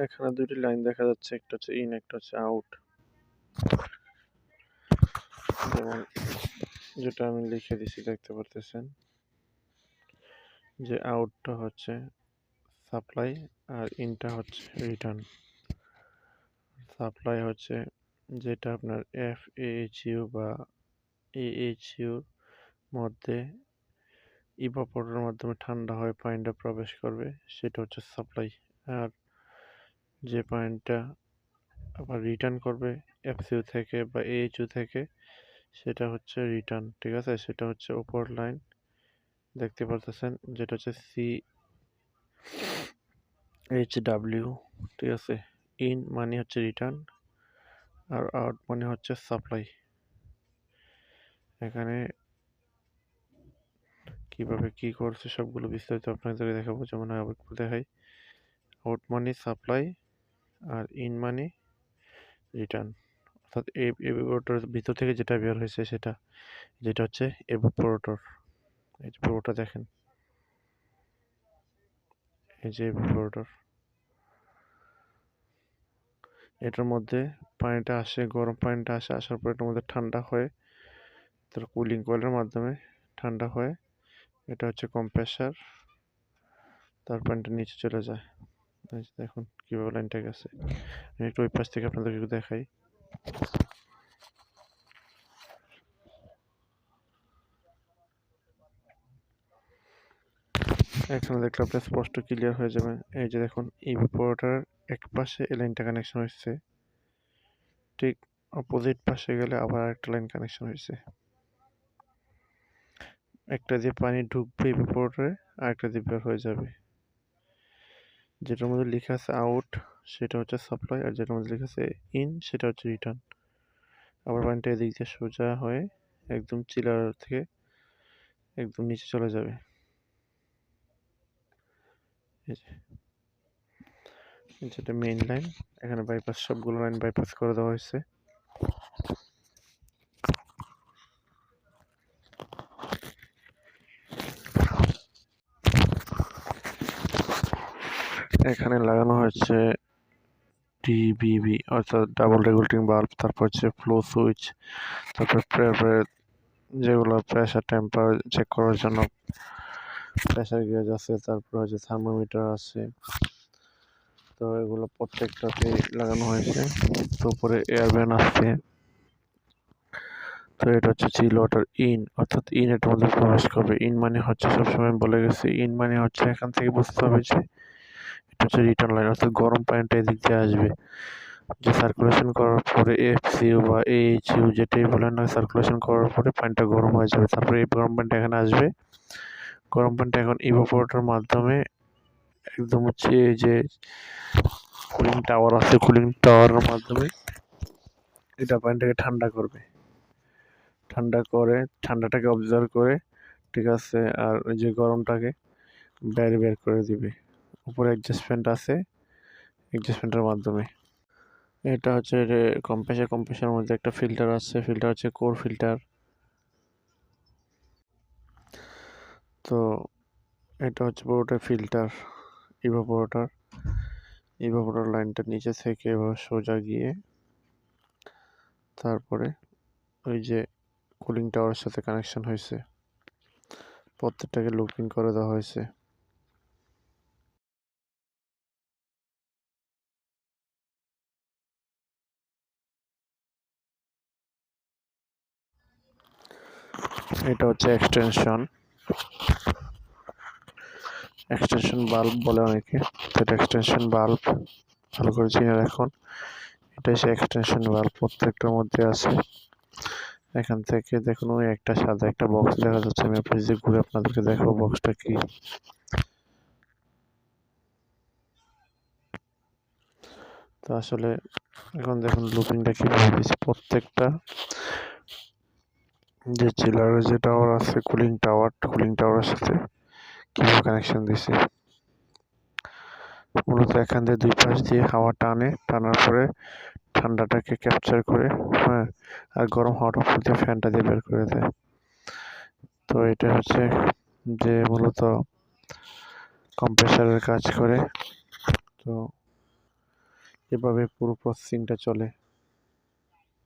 এখানে দুটি লাইন দেখা যাচ্ছে, একটা হচ্ছে ইন, একটা হচ্ছে আউট। যেমন যেটা আমি লিখে দিছি দেখতে পারতেছেন যে আউটটা হচ্ছে সাপ্লাই আর ইনটা হচ্ছে রিটার্ন। সাপ্লাই হচ্ছে যেটা আপনার FAHU বা AHUর মধ্যে ইভাপোরেটরের মাধ্যমে ঠান্ডা হয়ে পানিটা প্রবেশ করবে, সেটা হচ্ছে সাপ্লাই। আর যে পানিটা আবার রিটার্ন করবে FCU থেকে বা AHU থেকে, সেটা হচ্ছে রিটার্ন। ঠিক আছে, সেটা হচ্ছে উপর লাইন দেখতে পারতেছেন, যেটা হচ্ছে CHW। ঠিক আছে, ইন মানে হচ্ছে রিটার্ন আর আউট মানে হচ্ছে সাপ্লাই। এখানে কিভাবে কি করছে সবগুলো বিস্তারিত আপনাদেরকে দেখাবো। যেমন আবার দেখাই, আউট মানে সাপ্লাই আর ইন মানে রিটার্ন। অর্থাৎ এভাপোরেটর ভিতর থেকে যেটা বের হয়েছে সেটা, যেটা হচ্ছে এভাপোরেটর। এই যে পুরোটা দেখেন, এই যে এভাপোরেটর, এটার মধ্যে পানিটা আসে, গরম পানিটা আসে, আসার পর এটার মধ্যে ঠান্ডা হয়ে তার কুলিং কয়েলের মাধ্যমে ঠান্ডা হয়ে, এটা হচ্ছে কম্প্রেসার, তার পানিটা নিচে চলে যায়। এই যে দেখুন কিভাবে লাইনটা গেছে। আমি একটু ওই পাশ থেকে আপনাদেরকে একটু দেখাই। এখানে দেখলে আপনি স্পষ্ট ক্লিয়ার হয়ে যাবেন। এই যে দেখুন, ইভাপোরেটর এক পাশে এই লাইনটা কানেকশন হয়েছে, ঠিক অপোজিট পাশে গেলে আবার একটা লাইন কানেকশন হয়েছে। একটা দিয়ে পানি ঢুকবে ইভাপোরেটরে, আর একটা দিয়ে বের হয়ে যাবে। যেটার মধ্যে লেখা আছে আউট সেটা হচ্ছে সাপ্লাই, আর যেটার মধ্যে লেখা আছে ইন সেটা হচ্ছে রিটার্ন। আবার পানিটা এদিক দিয়ে সোজা হয়ে একদম চিলার থেকে একদম নিচে চলে যাবে। যেটা মেইন লাইন, এখানে বাইপাস, সবগুলো লাইন বাইপাস করে দেওয়া হয়েছে। এখানে লাগানো হয়েছে DBB অর্থাৎ ডাবল রেগুলেটিং বাল্ব, তারপর হচ্ছে ফ্লো সুইচ, তারপর যেগুলো প্রেসার টেম্পার চেক করার জন্য প্রেসার গেজ আছে, তারপর হচ্ছে থার্মোমিটার আছে। তো এগুলো প্রত্যেকটাতে লাগানো হয়েছে। তো উপরে এয়ার ভ্যান আছে। তো এটা হচ্ছে চিল ওয়াটার ইন, অর্থাৎ ইন এটার মধ্যে প্রবেশ করবে। ইন মানে হচ্ছে, সবসময় বলে গেছে, ইন মানে হচ্ছে এখান থেকে বুঝতে হবে যে এটা হচ্ছে রিটার্ন লাইন, অর্থাৎ গরম পানিটা এদিক দিয়ে আসবে। যে সার্কুলেশন করার পরে FCU বা AHU যেটাই বলেন না, সার্কুলেশন করার পরে পানিটা গরম হয়ে যাবে। তারপরে এই গরম পানিটা এখানে আসবে। গরম পানিটা এখন ইভাপোরেটরের মাধ্যমে একদম হচ্ছে এই যে কুলিং টাওয়ার আছে, কুলিং টাওয়ারের মাধ্যমে এটা পানিটাকে ঠান্ডা করবে। ঠান্ডা করে ঠান্ডাটাকে অবজার্ভ করে, ঠিক আছে, আর ওই যে গরমটাকে বাইরে বের করে দিবে। উপরে অ্যাডজাস্টমেন্ট আছে, অ্যাডজাস্টমেন্টের মাধ্যমে। এটা হচ্ছে কম্প্রেসারের মধ্যে একটা ফিল্টার আছে, ফিল্টার হচ্ছে কোর ফিল্টার। তো এটা হচ্ছে পুরোটা ফিল্টার ইভাপোরেটর। ইভাপোরেটর লাইনটা নিচে থেকে এবার সোজা গিয়ে তারপরে ওই যে কুলিং টাওয়ারের সাথে কানেকশন হয়েছে, প্রত্যেকটাকে লুপিং করে দেওয়া হয়েছে। এটা হচ্ছে এক্সটেনশন বাল্ব বলে অনেকে। এটা এক্সটেনশন বাল্ব, ভালো করে চিনে রাখুন। এটা হচ্ছে এক্সটেনশন বাল্ব, প্রত্যেকটার মধ্যে আছে। এখান থেকে দেখুন, ওই একটা সাদা একটা বক্স দেখা যাচ্ছে, আমি আপনাদের যে ঘুরে আপনাদেরকে দেখাবো বক্সটা কি। তো আসলে এখন দেখুন লুপিংটা কিভাবে দিয়েছে, প্রত্যেকটা যে চিলারের যে টাওয়ার আছে, কুলিং টাওয়ারের সাথে কিভাবে কানেকশন দিছে। মূলত এখান দিয়ে দুই পাশ দিয়ে হাওয়া টানার পরে ঠান্ডাটাকে ক্যাপচার করে, হ্যাঁ, আর গরম হাওয়াটা উপর দিয়ে ফ্যানটা দিয়ে বের করে দেয়। তো এটা হচ্ছে যে মূলত কম্প্রেসারের কাজ করে। তো এভাবে পুরো প্রসেসিংটা চলে।